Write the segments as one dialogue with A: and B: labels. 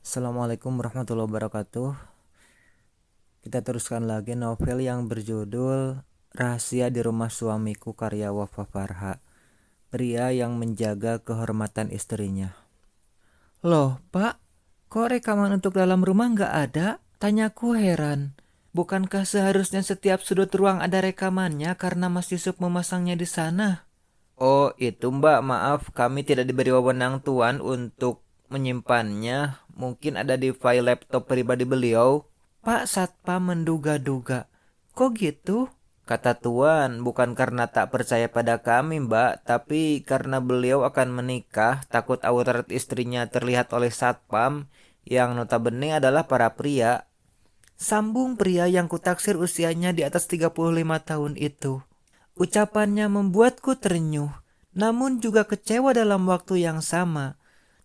A: Assalamualaikum warahmatullahi wabarakatuh. Kita teruskan lagi novel yang berjudul Rahasia di Rumah Suamiku karya Wafa Farha. Pria yang menjaga kehormatan istrinya. Loh pak, kok rekaman untuk dalam rumah nggak ada? Tanyaku heran. Bukankah seharusnya setiap sudut ruang ada rekamannya karena Mas Yusuf memasangnya di sana? Oh itu mbak, maaf kami tidak diberi wewenang tuan untuk menyimpannya. Mungkin ada di file laptop pribadi beliau. Pak Satpam menduga-duga. Kok gitu? Kata tuan, bukan karena tak percaya pada kami mbak, tapi karena beliau akan menikah, takut aurat istrinya terlihat oleh Satpam, yang notabene adalah para pria. Sambung pria yang kutaksir usianya di atas 35 tahun itu. Ucapannya membuatku terenyuh, namun juga kecewa dalam waktu yang sama.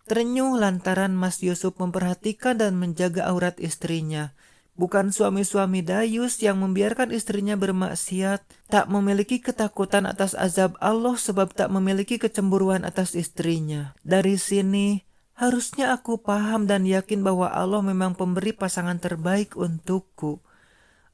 A: Terenyuh lantaran Mas Yusuf memperhatikan dan menjaga aurat istrinya. Bukan suami-suami dayus yang membiarkan istrinya bermaksiat, tak memiliki ketakutan atas azab Allah sebab tak memiliki kecemburuan atas istrinya. Dari sini, harusnya aku paham dan yakin bahwa Allah memang pemberi pasangan terbaik untukku.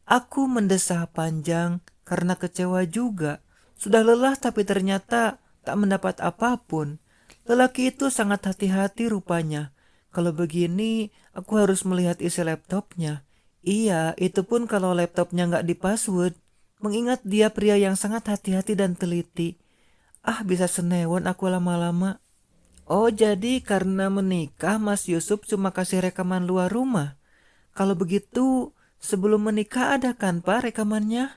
A: Aku mendesah panjang karena kecewa juga. Sudah lelah tapi ternyata tak mendapat apapun. Lelaki itu sangat hati-hati rupanya. Kalau begini, aku harus melihat isi laptopnya. Iya, itu pun kalau laptopnya nggak di-password. Mengingat dia pria yang sangat hati-hati dan teliti. Ah, bisa senewon aku lama-lama. Oh, jadi karena menikah Mas Yusuf cuma kasih rekaman luar rumah? Kalau begitu, sebelum menikah ada kan Pak rekamannya?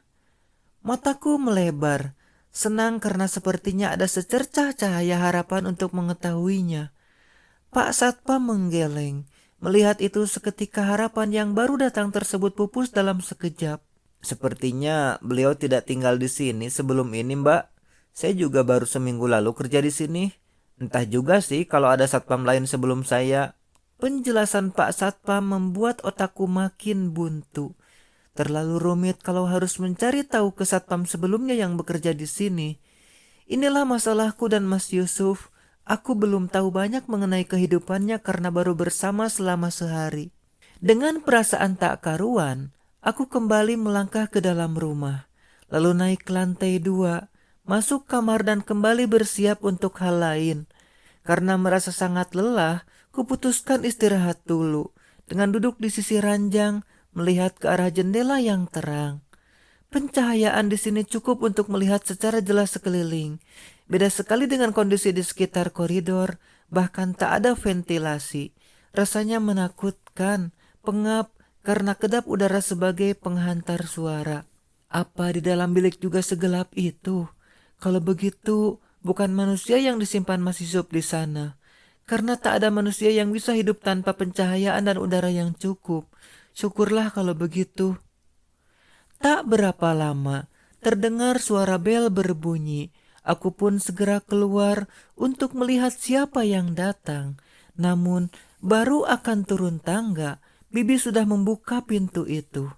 A: Mataku melebar, senang karena sepertinya ada secercah cahaya harapan untuk mengetahuinya. Pak Satpam menggeleng, melihat itu seketika harapan yang baru datang tersebut pupus dalam sekejap. Sepertinya beliau tidak tinggal di sini sebelum ini, Mbak. Saya juga baru seminggu lalu kerja di sini. Entah juga sih kalau ada satpam lain sebelum saya. Penjelasan Pak Satpam membuat otakku makin buntu. Terlalu rumit kalau harus mencari tahu ke satpam sebelumnya yang bekerja di sini. Inilah masalahku dan Mas Yusuf. Aku belum tahu banyak mengenai kehidupannya karena baru bersama selama sehari. Dengan perasaan tak karuan, aku kembali melangkah ke dalam rumah. Lalu naik ke lantai 2, masuk kamar dan kembali bersiap untuk hal lain. Karena merasa sangat lelah, kuputuskan istirahat dulu. Dengan duduk di sisi ranjang, melihat ke arah jendela yang terang. Pencahayaan di sini cukup untuk melihat secara jelas sekeliling. Beda sekali dengan kondisi di sekitar koridor, bahkan tak ada ventilasi. Rasanya menakutkan, pengap karena kedap udara sebagai penghantar suara. Apa di dalam bilik juga segelap itu? Kalau begitu, bukan manusia yang disimpan Mas Yusuf di sana. Karena tak ada manusia yang bisa hidup tanpa pencahayaan dan udara yang cukup. Syukurlah kalau begitu. Tak berapa lama, terdengar suara bel berbunyi. Aku pun segera keluar untuk melihat siapa yang datang. Namun, baru akan turun tangga, Bibi sudah membuka pintu itu.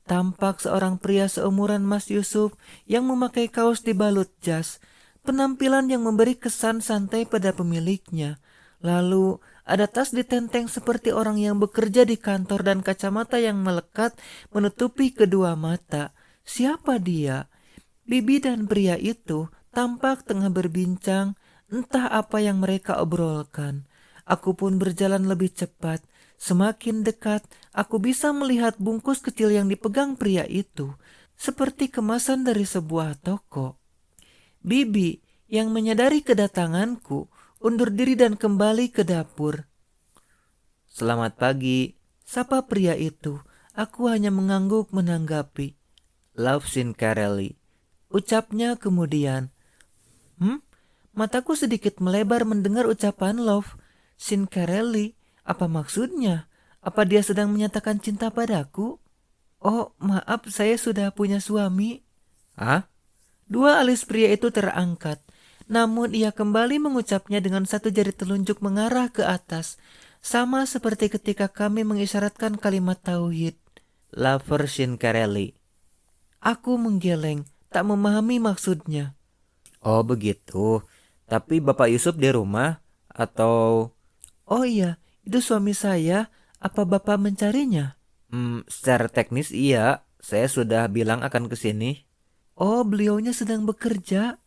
A: Tampak seorang pria seumuran Mas Yusuf yang memakai kaos dibalut jas. Penampilan yang memberi kesan santai pada pemiliknya. Lalu ada tas ditenteng seperti orang yang bekerja di kantor dan kacamata yang melekat menutupi kedua mata. Siapa dia? Bibi dan pria itu tampak tengah berbincang, entah apa yang mereka obrolkan. Aku pun berjalan lebih cepat. Semakin dekat, aku bisa melihat bungkus kecil yang dipegang pria itu, seperti kemasan dari sebuah toko. Bibi, yang menyadari kedatanganku, undur diri dan kembali ke dapur. Selamat pagi, sapa pria itu. Aku hanya mengangguk menanggapi. Love Sincarelli. Ucapnya kemudian. Mataku sedikit melebar mendengar ucapan love. Sincarelli, apa maksudnya? Apa dia sedang menyatakan cinta padaku? Oh, maaf, saya sudah punya suami. Ah? Dua alis pria itu terangkat. Namun ia kembali mengucapnya dengan satu jari telunjuk mengarah ke atas. Sama seperti ketika kami mengisyaratkan kalimat tauhid. Lover Sincarelli. Aku menggeleng, tak memahami maksudnya. Oh begitu. Tapi Bapak Yusuf di rumah atau... Oh iya, Itu suami saya. Apa Bapak mencarinya? Secara teknis iya. Saya sudah bilang akan ke sini. Oh, beliaunya sedang bekerja.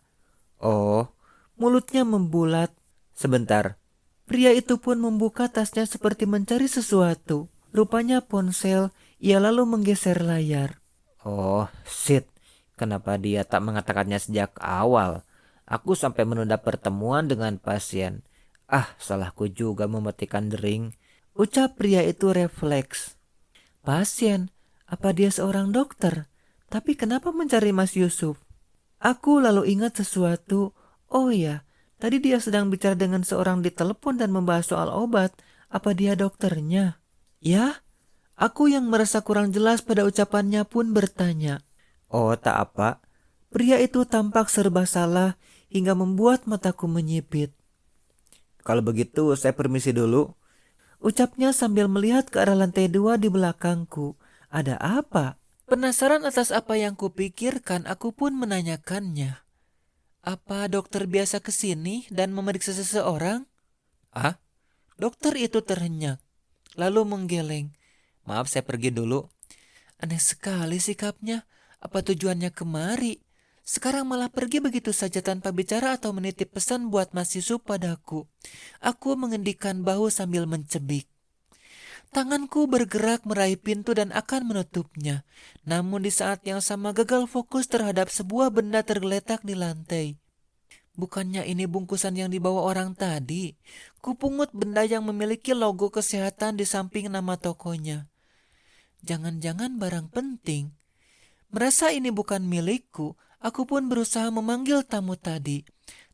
A: Oh, mulutnya membulat. Sebentar. Pria itu pun membuka tasnya seperti mencari sesuatu. Rupanya ponsel. Ia lalu menggeser layar. Oh, shit. Kenapa dia tak mengatakannya sejak awal? Aku sampai menunda pertemuan dengan pasien. Ah, salahku juga mematikan dering. Ucap pria itu refleks. Pasien? Apa dia seorang dokter? Tapi kenapa mencari Mas Yusuf? Aku lalu ingat sesuatu. Oh ya, tadi dia sedang bicara dengan seorang di telepon dan membahas soal obat. Apa dia dokternya? Ya, aku yang merasa kurang jelas pada ucapannya pun bertanya. Oh, tak apa. Pria itu tampak serba salah hingga membuat mataku menyipit. Kalau begitu, saya permisi dulu. Ucapnya sambil melihat ke arah lantai 2 di belakangku. Ada apa? Penasaran atas apa yang kupikirkan, aku pun menanyakannya. Apa dokter biasa ke sini dan memeriksa seseorang? Ah, dokter itu terhenyak, lalu menggeleng. Maaf, saya pergi dulu. Aneh sekali sikapnya. Apa tujuannya kemari? Sekarang malah pergi begitu saja tanpa bicara atau menitip pesan buat Mas Yusuf padaku. Aku mengendikkan bahu sambil mencebik. Tanganku bergerak meraih pintu dan akan menutupnya. Namun di saat yang sama gagal fokus terhadap sebuah benda tergeletak di lantai. Bukannya ini bungkusan yang dibawa orang tadi. Kupungut benda yang memiliki logo kesehatan di samping nama tokonya. Jangan-jangan barang penting. Merasa ini bukan milikku, aku pun berusaha memanggil tamu tadi.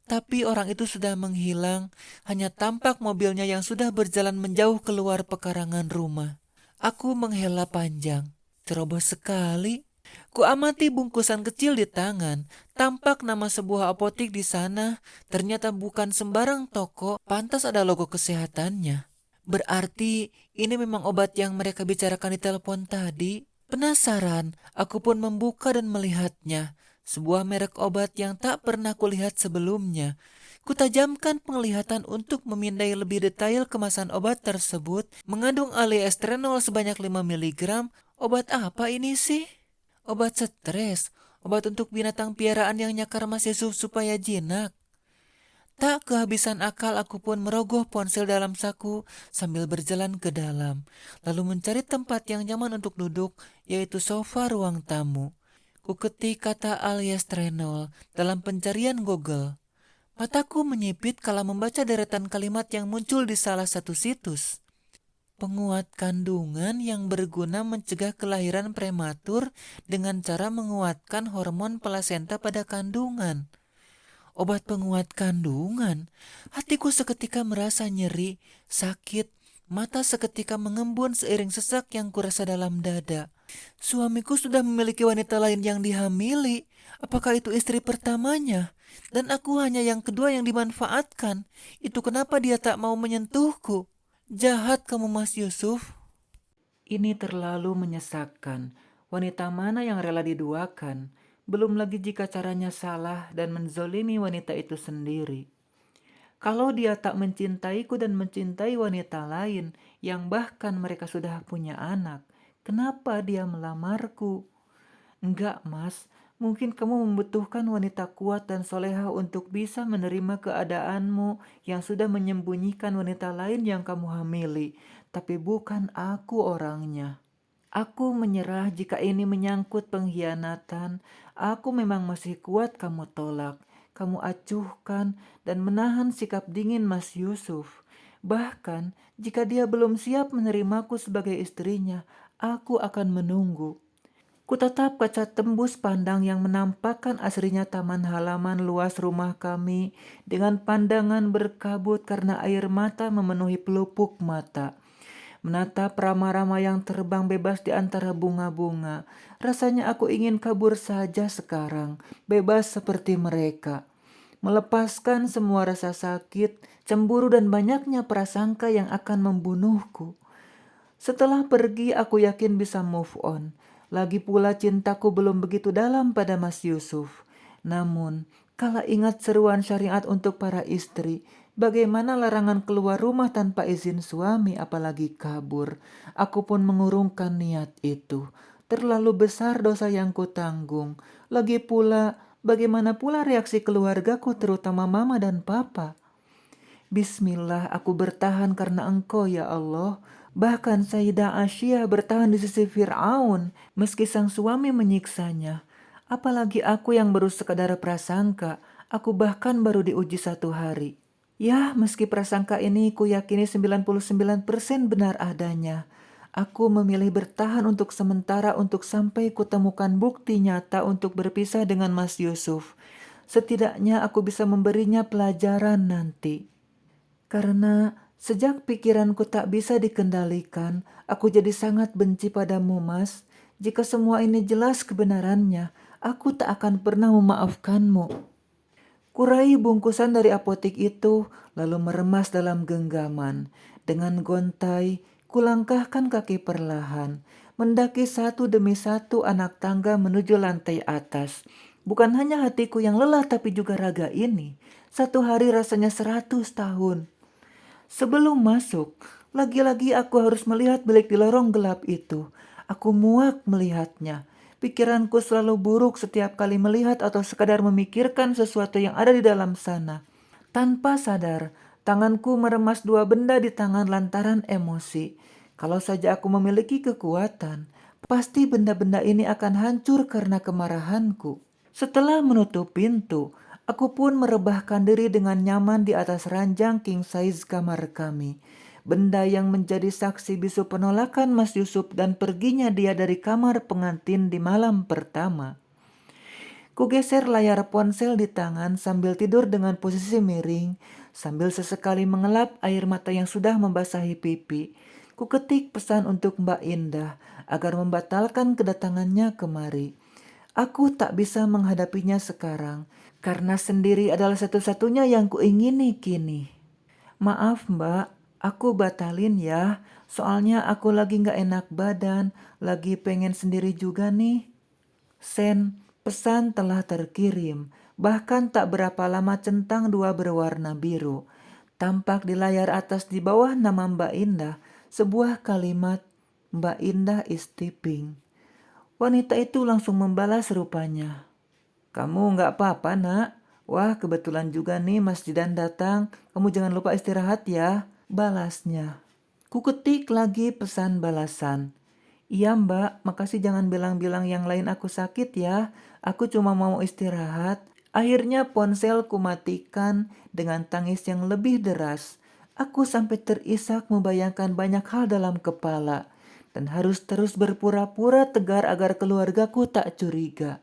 A: Tapi orang itu sudah menghilang, hanya tampak mobilnya yang sudah berjalan menjauh keluar pekarangan rumah. Aku menghela panjang, ceroboh sekali. Kuamati bungkusan kecil di tangan, tampak nama sebuah apotik di sana. Ternyata bukan sembarang toko, pantas ada logo kesehatannya. Berarti ini memang obat yang mereka bicarakan di telepon tadi. Penasaran, aku pun membuka dan melihatnya. Sebuah merek obat yang tak pernah kulihat sebelumnya. Kutajamkan penglihatan untuk memindai lebih detail kemasan obat tersebut. Mengandung aliestrenol sebanyak 5 miligram. Obat apa ini sih? Obat stres. Obat untuk binatang piaraan yang nyakar Mas Yusuf supaya jinak. Tak kehabisan akal aku pun merogoh ponsel dalam saku sambil berjalan ke dalam. Lalu mencari tempat yang nyaman untuk duduk, yaitu sofa ruang tamu. Kuketik kata alias trenol dalam pencarian Google. Mataku menyipit kala membaca deretan kalimat yang muncul di salah satu situs. Penguat kandungan yang berguna mencegah kelahiran prematur dengan cara menguatkan hormon plasenta pada kandungan. Obat penguat kandungan. Hatiku seketika merasa nyeri, sakit, mata seketika mengembun seiring sesak yang kurasa dalam dada. Suamiku sudah memiliki wanita lain yang dihamili. Apakah itu istri pertamanya? Dan aku hanya yang kedua yang dimanfaatkan. Itu kenapa dia tak mau menyentuhku? Jahat kamu, Mas Yusuf. Ini terlalu menyesakkan. Wanita mana yang rela diduakan? Belum lagi jika caranya salah dan menzolimi wanita itu sendiri. Kalau dia tak mencintaiku dan mencintai wanita lain, yang bahkan mereka sudah punya anak, kenapa dia melamarku? Enggak, Mas. Mungkin kamu membutuhkan wanita kuat dan soleha untuk bisa menerima keadaanmu yang sudah menyembunyikan wanita lain yang kamu hamili. Tapi bukan aku orangnya. Aku menyerah jika ini menyangkut pengkhianatan. Aku memang masih kuat kamu tolak. Kamu acuhkan dan menahan sikap dingin Mas Yusuf. Bahkan jika dia belum siap menerimaku sebagai istrinya, aku akan menunggu. Kutatap kaca tembus pandang yang menampakkan asrinya taman halaman luas rumah kami dengan pandangan berkabut karena air mata memenuhi pelupuk mata. Menatap rama-rama yang terbang bebas di antara bunga-bunga. Rasanya aku ingin kabur saja sekarang, bebas seperti mereka. Melepaskan semua rasa sakit, cemburu dan banyaknya prasangka yang akan membunuhku. Setelah pergi aku yakin bisa move on. Lagi pula cintaku belum begitu dalam pada Mas Yusuf. Namun, kala ingat seruan syariat untuk para istri,
B: Bagaimana larangan keluar rumah tanpa izin suami, apalagi kabur? Aku pun mengurungkan niat itu. Terlalu besar dosa yang kutanggung. Lagi pula, bagaimana pula reaksi keluargaku, terutama mama dan papa? Bismillah, aku bertahan karena Engkau ya Allah. Bahkan Sayyidah Asia bertahan di sisi Fir'aun meski sang suami menyiksanya. Apalagi aku yang baru sekadar prasangka, aku bahkan baru diuji 1 hari. Ya, meski prasangka ini ku yakini 99% benar adanya. Aku memilih bertahan untuk sementara untuk sampai kutemukan bukti nyata untuk berpisah dengan Mas Yusuf. Setidaknya aku bisa memberinya pelajaran nanti. Karena sejak pikiranku tak bisa dikendalikan, aku jadi sangat benci padamu, Mas. Jika semua ini jelas kebenarannya, aku tak akan pernah memaafkanmu. Kurai bungkusan dari apotik itu, lalu meremas dalam genggaman. Dengan gontai, kulangkahkan kaki perlahan, mendaki satu demi satu anak tangga menuju lantai atas. Bukan hanya hatiku yang lelah, tapi juga raga ini. 1 hari rasanya 100 tahun. Sebelum masuk, lagi-lagi aku harus melihat bilik di lorong gelap itu. Aku muak melihatnya. Pikiranku selalu buruk setiap kali melihat atau sekadar memikirkan sesuatu yang ada di dalam sana. Tanpa sadar, tanganku meremas 2 benda di tangan lantaran emosi. Kalau saja aku memiliki kekuatan, pasti benda-benda ini akan hancur karena kemarahanku. Setelah menutup pintu, aku pun merebahkan diri dengan nyaman di atas ranjang king size kamar kami. Benda yang menjadi saksi bisu penolakan Mas Yusuf dan perginya dia dari kamar pengantin di malam pertama. Kugeser layar ponsel di tangan sambil tidur dengan posisi miring, sambil sesekali mengelap air mata yang sudah membasahi pipi. Kuketik pesan untuk Mbak Indah agar membatalkan kedatangannya kemari. Aku tak bisa menghadapinya sekarang, karena sendiri adalah satu-satunya yang kuingini kini. Maaf Mbak, aku batalin ya, soalnya aku lagi gak enak badan, lagi pengen sendiri juga nih. Sen, pesan telah terkirim, bahkan tak berapa lama centang 2 berwarna biru. Tampak di layar atas di bawah nama Mbak Indah, sebuah kalimat, Mbak Indah is tipping. Wanita itu langsung membalas rupanya. Kamu nggak apa-apa nak? Wah kebetulan juga nih Mas Jidan datang. Kamu jangan lupa istirahat ya. Balasnya. Kuketik lagi pesan balasan. Iya mbak, makasih jangan bilang-bilang yang lain aku sakit ya. Aku cuma mau istirahat. Akhirnya ponsel kumatikan dengan tangis yang lebih deras. Aku sampai terisak membayangkan banyak hal dalam kepala. Dan harus terus berpura-pura tegar agar keluargaku tak curiga.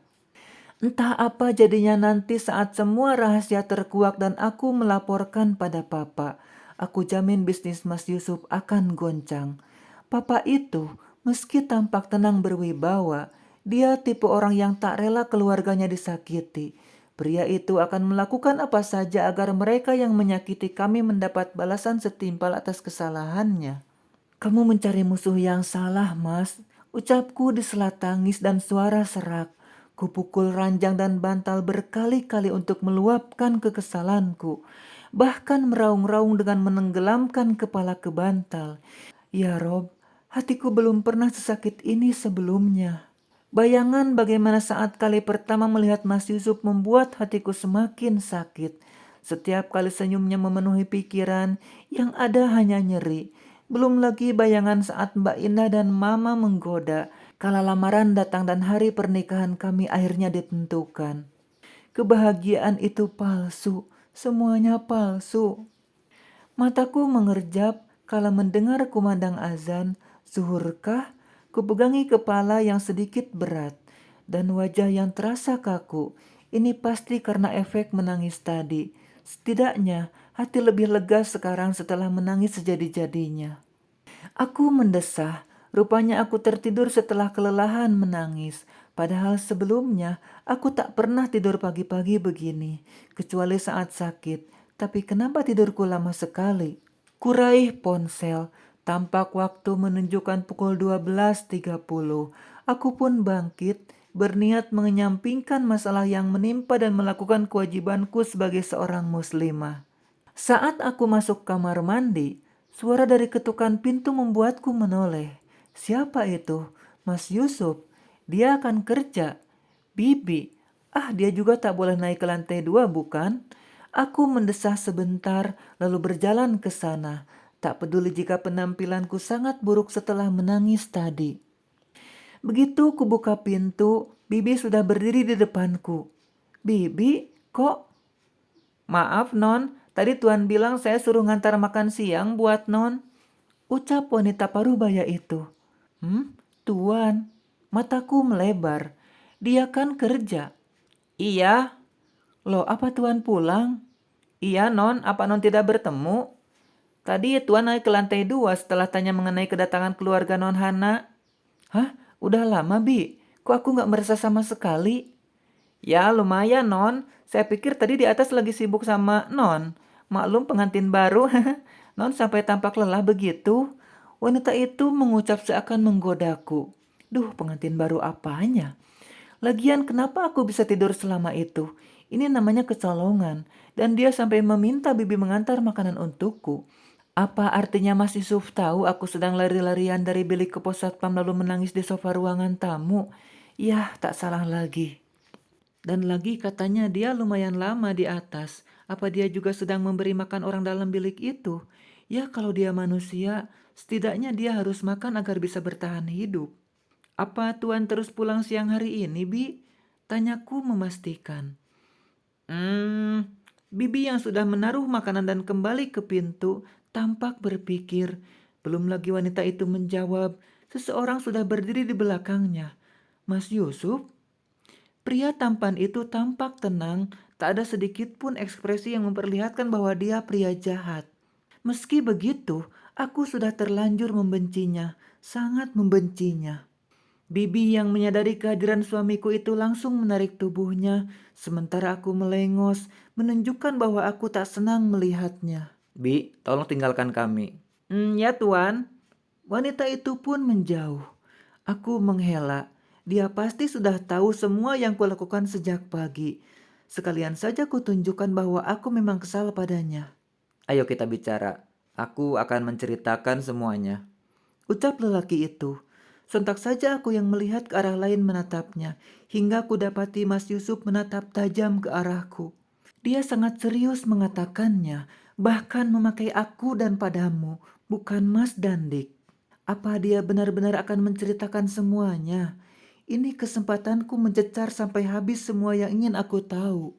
B: Entah apa jadinya nanti saat semua rahasia terkuak dan aku melaporkan pada papa. Aku jamin bisnis Mas Yusuf akan goncang. Papa itu, meski tampak tenang berwibawa, dia tipe orang yang tak rela keluarganya disakiti. Pria itu akan melakukan apa saja agar mereka yang menyakiti kami mendapat balasan setimpal atas kesalahannya. Kamu mencari musuh yang salah, Mas. Ucapku disela tangis dan suara serak. Kupukul ranjang dan bantal berkali-kali untuk meluapkan kekesalanku. Bahkan meraung-raung dengan menenggelamkan kepala ke bantal. Ya Rob, hatiku belum pernah sesakit ini sebelumnya. Bayangan bagaimana saat kali pertama melihat Mas Yusuf membuat hatiku semakin sakit. Setiap kali senyumnya memenuhi pikiran, yang ada hanya nyeri. Belum lagi bayangan saat Mbak Indah dan Mama menggoda, kala lamaran datang dan hari pernikahan kami akhirnya ditentukan. Kebahagiaan itu palsu, semuanya palsu. Mataku mengerjap kala mendengar kumandang azan, zuhurkah? Kupegangi kepala yang sedikit berat dan wajah yang terasa kaku. Ini pasti karena efek menangis tadi. Setidaknya hati lebih lega sekarang setelah menangis sejadi-jadinya. Aku mendesah, rupanya aku tertidur setelah kelelahan menangis. Padahal sebelumnya aku tak pernah tidur pagi-pagi begini, kecuali saat sakit. Tapi kenapa tidurku lama sekali? Kuraih ponsel, tampak waktu menunjukkan pukul 12.30. Aku pun bangkit, berniat mengenyampingkan masalah yang menimpa dan melakukan kewajibanku sebagai seorang muslimah. Saat aku masuk kamar mandi, suara dari ketukan pintu membuatku menoleh. Siapa itu? Mas Yusuf. Dia akan kerja. Bibi. Ah, dia juga tak boleh naik ke lantai 2, bukan? Aku mendesah sebentar, lalu berjalan ke sana. Tak peduli jika penampilanku sangat buruk setelah menangis tadi. Begitu kubuka pintu, Bibi sudah berdiri di depanku. Bibi, kok? Maaf, Non. Tadi Tuan bilang saya suruh ngantar makan siang buat Non. Ucap wanita parubaya itu. Tuan. Mataku melebar. Dia kan kerja. Iya. Loh, apa Tuan pulang? Iya, Non. Apa Non tidak bertemu? Tadi Tuan naik ke lantai 2 setelah tanya mengenai kedatangan keluarga Non Hana. Hah? Udah lama, Bi? Kok aku nggak merasa sama sekali? Ya, lumayan, Non. Saya pikir tadi di atas lagi sibuk sama Non. Maklum pengantin baru. Non sampai tampak lelah begitu. Wanita itu mengucap seakan menggodaku. Duh, pengantin baru apanya? Lagian kenapa aku bisa tidur selama itu? Ini namanya kecolongan. Dan dia sampai meminta Bibi mengantar makanan untukku. Apa artinya Mas Yusuf tahu aku sedang lari-larian dari bilik ke pos satpam lalu menangis di sofa ruangan tamu? Yah, tak salah lagi. Dan lagi katanya dia lumayan lama di atas. Apa dia juga sedang memberi makan orang dalam bilik itu? Ya kalau dia manusia, setidaknya dia harus makan agar bisa bertahan hidup. Apa Tuan terus pulang siang hari ini, Bi? Tanyaku memastikan. Bibi yang sudah menaruh makanan dan kembali ke pintu tampak berpikir. Belum lagi wanita itu menjawab, seseorang sudah berdiri di belakangnya. Mas Yusuf? Pria tampan itu tampak tenang, tak ada sedikit pun ekspresi yang memperlihatkan bahwa dia pria jahat. Meski begitu, aku sudah terlanjur membencinya, sangat membencinya. Bibi yang menyadari kehadiran suamiku itu langsung menarik tubuhnya, sementara aku melengos, menunjukkan bahwa aku tak senang melihatnya.
A: Bi, tolong tinggalkan kami.
B: Ya Tuan. Wanita itu pun menjauh. Aku menghela. Dia pasti sudah tahu semua yang kulakukan sejak pagi. Sekalian saja kutunjukkan bahwa aku memang kesal padanya.
A: Ayo kita bicara. Aku akan menceritakan semuanya.
B: Ucap lelaki itu. Sontak saja aku yang melihat ke arah lain menatapnya, hingga ku dapati Mas Yusuf menatap tajam ke arahku. Dia sangat serius mengatakannya, bahkan memakai aku dan padamu, bukan Mas dan Dik. Apa dia benar-benar akan menceritakan semuanya? Ini kesempatanku mencecar sampai habis semua yang ingin aku tahu.